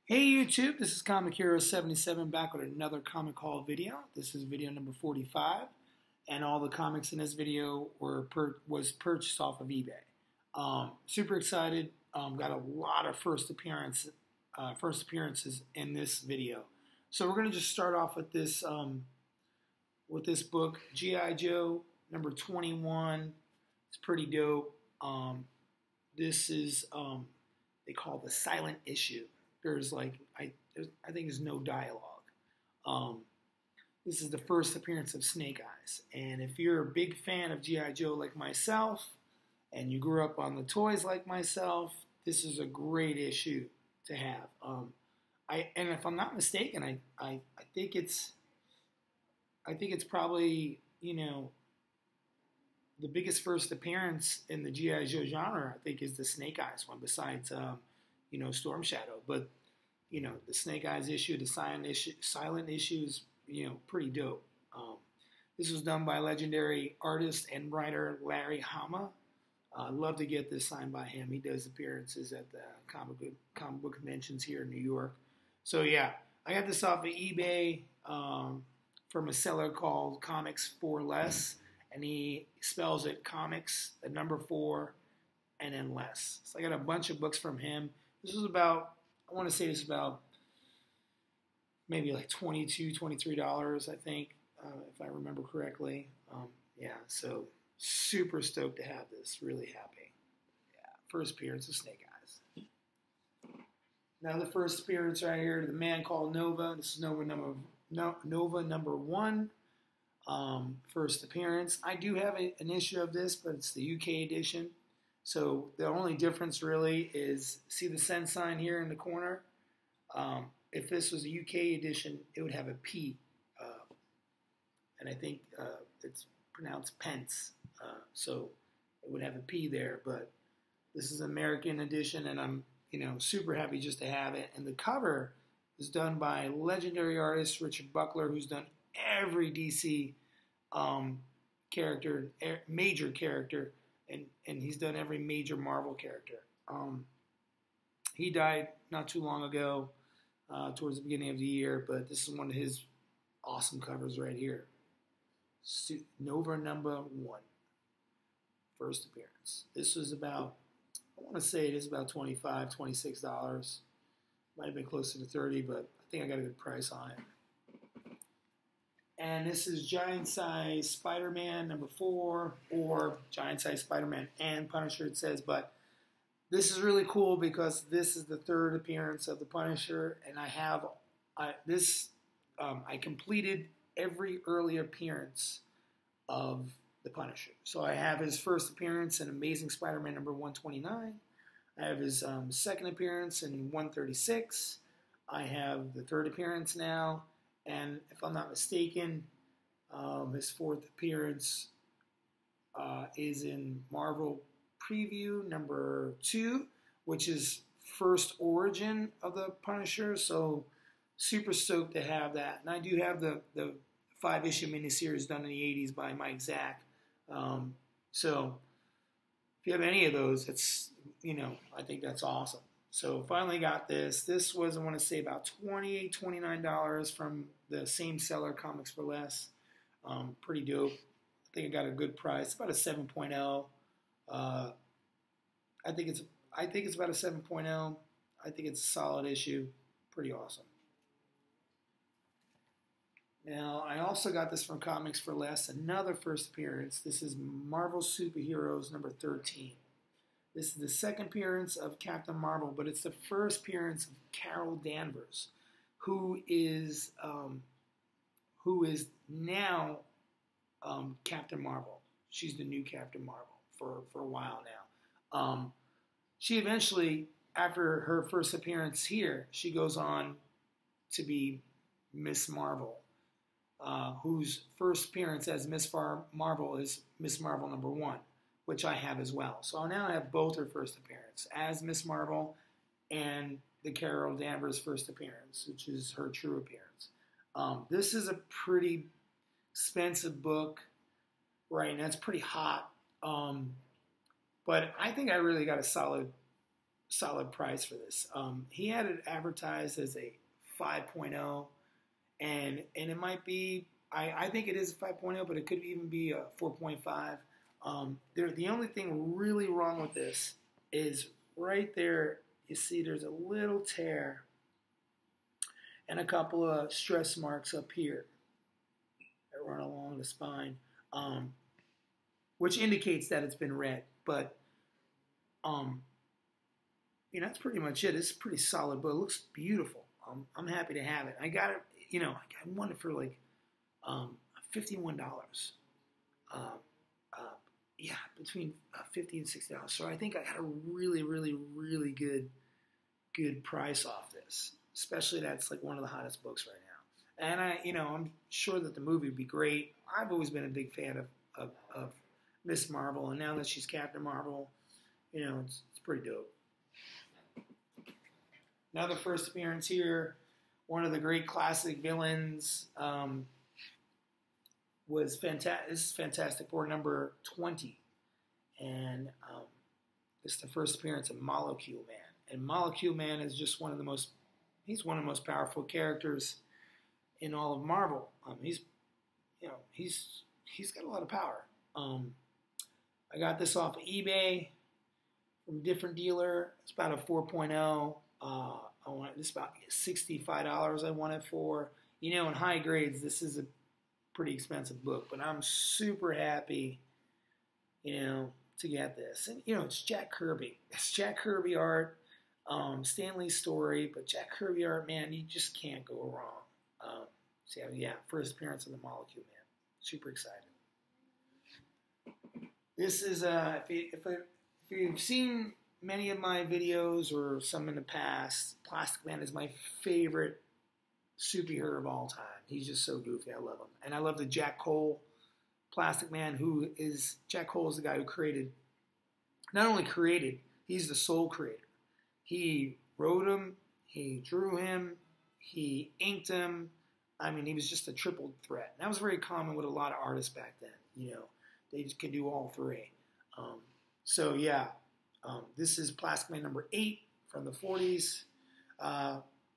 Hey YouTube, this is Comic Hero 77 back with another comic haul video. This is video number 45, and all the comics in this video was purchased off of eBay. Super excited. Got a lot of first appearances in this video. So we're gonna just start off with this book, G.I. Joe number 21. It's pretty dope. This is they call the silent issue. There's I think there's no dialogue. This is the first appearance of Snake Eyes, and if you're a big fan of G.I. Joe like myself, and you grew up on the toys like myself, this is a great issue to have. And if I'm not mistaken, I think it's probably, you know, the biggest first appearance in the G.I. Joe genre. I think is the Snake Eyes one, besides you know, Storm Shadow. But you know, the Snake Eyes issue, the silent issue is, you know, pretty dope. This was done by legendary artist and writer Larry Hama. I'd love to get this signed by him. He does appearances at the comic book conventions here in New York. So yeah, I got this off of eBay from a seller called Comics for Less, and he spells it comics, the number 4, and then less. So I got a bunch of books from him. This was about, I want to say this is about maybe like $22, $23, I think, if I remember correctly. Yeah, so super stoked to have this. Really happy. Yeah, first appearance of Snake Eyes. Now the first appearance right here, The Man Called Nova. This is Nova number 1. First appearance. I do have an issue of this, but it's the UK edition. So the only difference really is, see the send sign here in the corner? If this was a UK edition, it would have a P. And I think it's pronounced pence. So it would have a P there. But this is American edition, and I'm, you know, super happy just to have it. And the cover is done by legendary artist Richard Buckler, who's done every DC character, major character. And he's done every major Marvel character. He died not too long ago, towards the beginning of the year, but this is one of his awesome covers right here. Nova number 1, first appearance. This was about, I want to say it is about $25, $26. Might have been closer to 30, but I think I got a good price on it. And this is Giant Size Spider-Man number 4, or Giant Size Spider-Man and Punisher, it says. But this is really cool because this is the 3rd appearance of the Punisher, and I completed every early appearance of the Punisher. So I have his first appearance in Amazing Spider-Man number 129. I have his second appearance in 136. I have the 3rd appearance now. And if I'm not mistaken, his 4th appearance is in Marvel Preview number 2, which is first origin of the Punisher. So super stoked to have that. And I do have the 5-issue miniseries done in the 80s by Mike Zack. So if you have any of those, it's, you know, I think that's awesome. So finally got this. This was, I want to say, about $28, $29 from the same seller, Comics for Less. Pretty dope. I think I got a good price. About a 7.0. I think it's about a 7.0. I think it's a solid issue. Pretty awesome. Now, I also got this from Comics for Less. Another first appearance. This is Marvel Superheroes number 13. This is the 2nd appearance of Captain Marvel, but it's the first appearance of Carol Danvers, who is now Captain Marvel. She's the new Captain Marvel for a while now. She eventually, after her first appearance here, she goes on to be Miss Marvel, whose first appearance as Miss Marvel is Miss Marvel number 1. Which I have as well. So now I have both her first appearance as Miss Marvel and the Carol Danvers first appearance, which is her true appearance. This is a pretty expensive book right now. It's pretty hot. But I think I really got a solid solid price for this. He had it advertised as a 5.0, and it might be. I think it is a 5.0, but it could even be a 4.5. The only thing really wrong with this is right there. You see, there's a little tear and a couple of stress marks up here that run along the spine, which indicates that it's been read. But that's pretty much it. It's pretty solid, but it looks beautiful. I'm happy to have it. I got it. I won it for like $51. Between $50 and $60. So I think I got a really, really, really good price off this. Especially that's like one of the hottest books right now. And I'm sure that the movie would be great. I've always been a big fan of Miss Marvel, and now that she's Captain Marvel, it's pretty dope. Another first appearance here. One of the great classic villains was fantastic. This is Fantastic Four number 20, and this is the first appearance of Molecule Man. And Molecule Man is just one of the most powerful characters in all of Marvel. He's got a lot of power. I got this off of eBay from a different dealer. It's about a 4.0. This is about $65 I want it for. In high grades, this is a pretty expensive book, but I'm super happy, to get this. And, it's Jack Kirby. It's Jack Kirby art, Stan Lee's story, but Jack Kirby art, man, you just can't go wrong. First appearance of the Molecule Man. Super excited. This is, if you've seen many of my videos or some in the past, Plastic Man is my favorite superhero of all time. He's just so goofy. I love him. And I love the Jack Cole Plastic Man, Jack Cole is the guy who not only created, he's the sole creator. He wrote him, he drew him, he inked him. I mean, he was just a triple threat. And that was very common with a lot of artists back then. They just could do all three. This is Plastic Man number 8 from the 40s.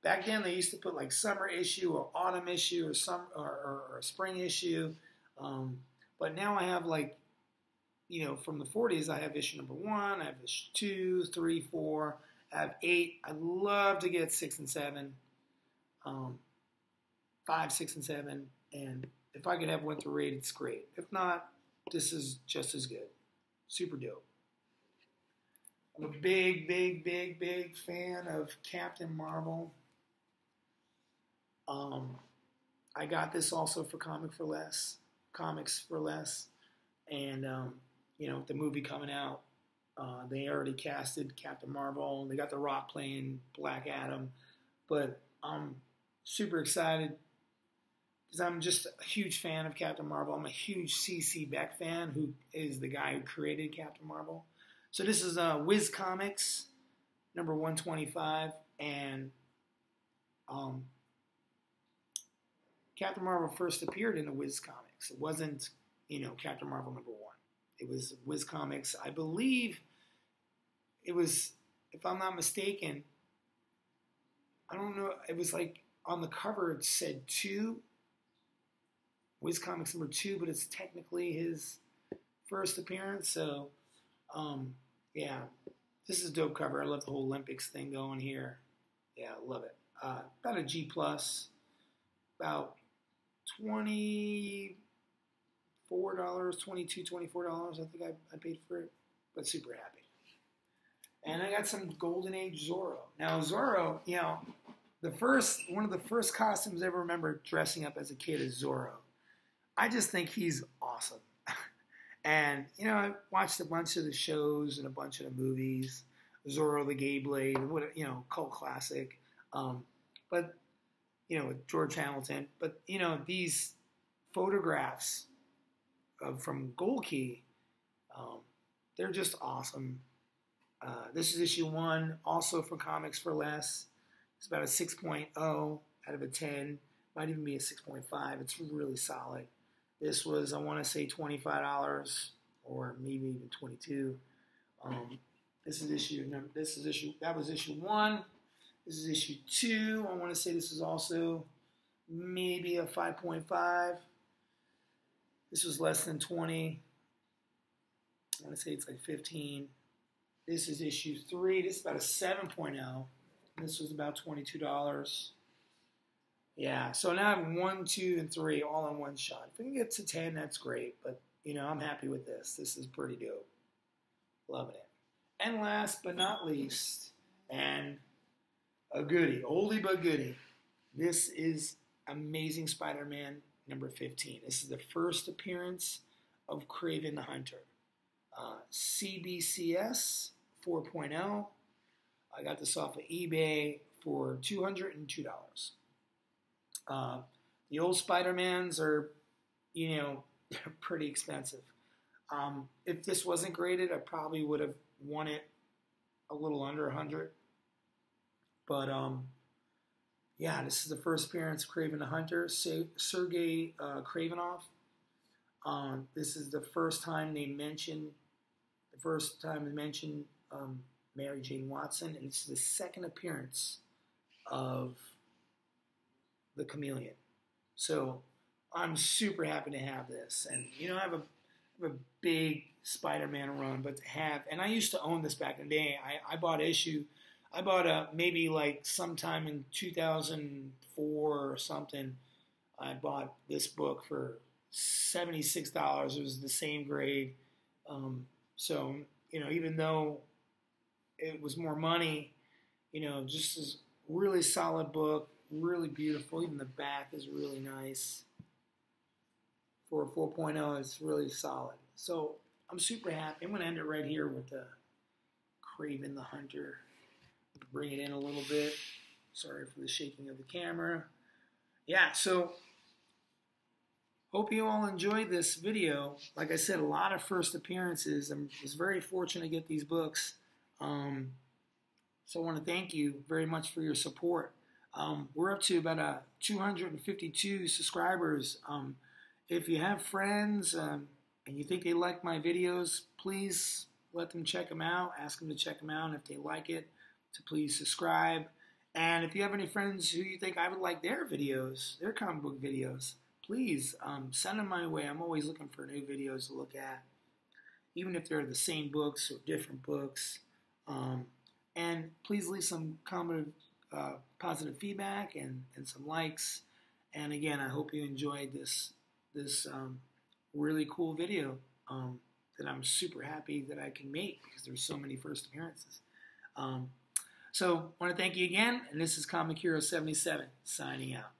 Back then, they used to put like summer issue or autumn issue or spring issue. But now I have from the 40s, I have issue number 1, I have issue 2, 3, 4, I have 8. I love to get 6 and 7, 5, 6, and 7. And if I could have 1 through 8, it's great. If not, this is just as good. Super dope. I'm a big, big, big, big fan of Captain Marvel. I got this also for Comics for Less. And, the movie coming out, they already casted Captain Marvel. They got The Rock playing Black Adam. But I'm super excited because I'm just a huge fan of Captain Marvel. I'm a huge C.C. Beck fan, who is the guy who created Captain Marvel. So this is Wiz Comics, number 125, and Captain Marvel first appeared in the Wiz Comics. It wasn't, Captain Marvel number 1. It was Wiz Comics. I believe it was, if I'm not mistaken, I don't know, it was like on the cover it said 2, Wiz Comics number 2, but it's technically his first appearance, so... this is a dope cover. I love the whole Olympics thing going here. Yeah, I love it. About a G+, about $24, $24, I think I paid for it, but super happy. And I got some Golden Age Zorro. Now, Zorro, one of the first costumes I ever remember dressing up as a kid is Zorro. I just think he's awesome. And, I watched a bunch of the shows and a bunch of the movies. Zorro the Gay Blade, cult classic. With George Hamilton. But, these photographs from Gold Key, they're just awesome. This is issue 1, also from Comics for Less. It's about a 6.0 out of a 10. Might even be a 6.5. It's really solid. This was, I want to say, $25 or maybe even $22. This is issue number. This is issue. That was issue 1. This is issue 2. I want to say this is also maybe a 5.5. This was less than 20. I want to say it's like 15. This is issue 3. This is about a 7.0. This was about $22. Yeah, so now I have 1, 2, and 3 all in one shot. If we can get to 10, that's great. But, you know, I'm happy with this. This is pretty dope. Loving it. And last but not least, and a goodie, oldie but goodie. This is Amazing Spider-Man number 15. This is the first appearance of Kraven the Hunter. CBCS 4.0. I got this off of eBay for $202. The old Spider-Mans are, you know, pretty expensive. If this wasn't graded, I probably would have won it a little under 100. But yeah, this is the first appearance of Kraven the Hunter, Sergei Kravinoff. This is the first time they mention Mary Jane Watson, and it's the second appearance of the Chameleon. So I'm super happy to have this, and you know, I have a big Spider-Man run, but to have, and I used to own this back in the day. I bought maybe like sometime in 2004 or something. I bought this book for $76. It was the same grade. So, you know, even though it was more money, you know, just a really solid book, really beautiful. Even the back is really nice. For a 4.0, it's really solid. So I'm super happy. I'm going to end it right here with the Kraven the Hunter. Bring it in a little bit. Sorry for the shaking of the camera. Yeah, so hope you all enjoyed this video. Like I said, a lot of first appearances. I was very fortunate to get these books. So I want to thank you very much for your support. We're up to about 252 subscribers. If you have friends and you think they like my videos, please let them check them out. Ask them to check them out. And if they like it, to please subscribe. And if you have any friends who you think I would like their videos, their comic book videos, please send them my way. I'm always looking for new videos to look at, even if they're the same books or different books. And please leave some comment, positive feedback and some likes. And again, I hope you enjoyed this really cool video that I'm super happy that I can make because there's so many first appearances. So I want to thank you again, and this is Comic Hero 77 signing out.